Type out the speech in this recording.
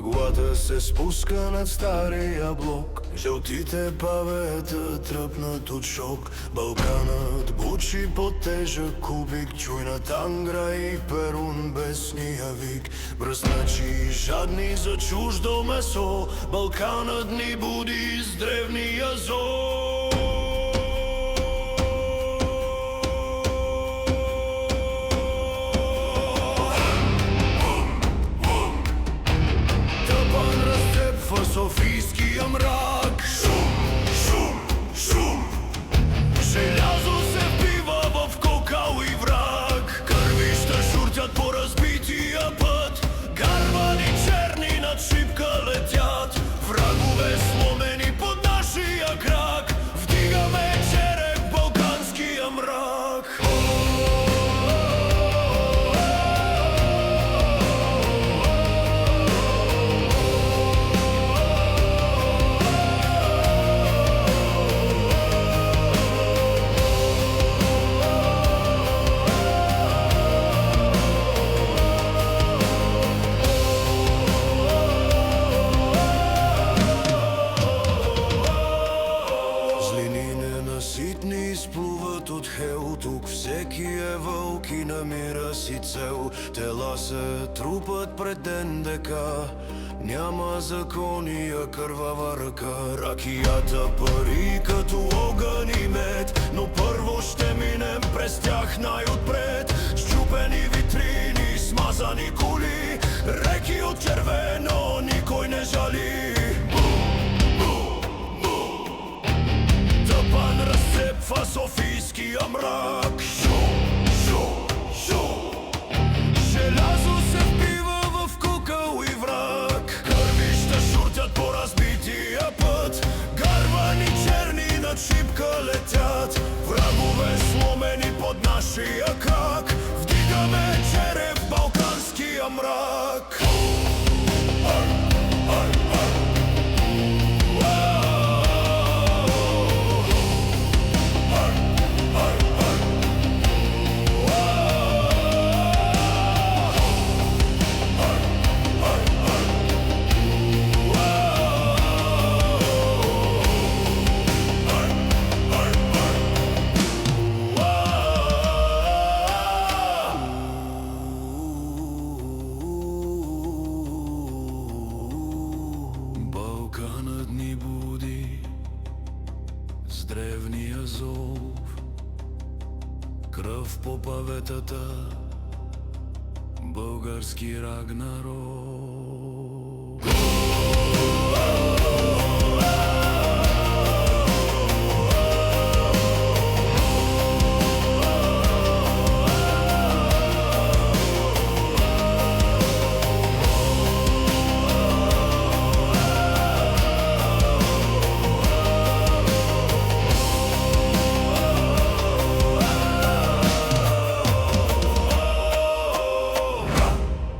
Мъглата се спуска над стария блок, жълтите павета тръпнат от шок. Балканът бучи под тежък кубик, чуйна тангра и перун бесния вик. Бръсначи жадни за чуждо месо, Балканът ни буди с древния зов. Софийския мрак. Шум, шум, шум. Желязо се вбива в кокал и враг. Кървища шуртят по разбития път. Гарвани черни над шипка летят. Врагове сломени под нашия крак. Вдигаме череп в балканския мрак. Ситни изплуват от хел, тук всеки е вълк и намира си цел. Тела се трупат пред НДК, няма закони, а кървава ръка. Ракията пари като огън и мед, но първо ще минем през тях най-отпред. Счупени витрини, смазани коли, реки от червено никой не жали. Разцепва софийския мрак. Шум, шум, шум. Желязо се вбива в кукъл и враг. Кървища шуртят по разбития път. Гарвани черни над шипка летят. Врагове сломени под нашия крак. Вдигаме череп в балканския мрак. Балканът ни буди с древния зов, кръв по паветата, български Рагнарок.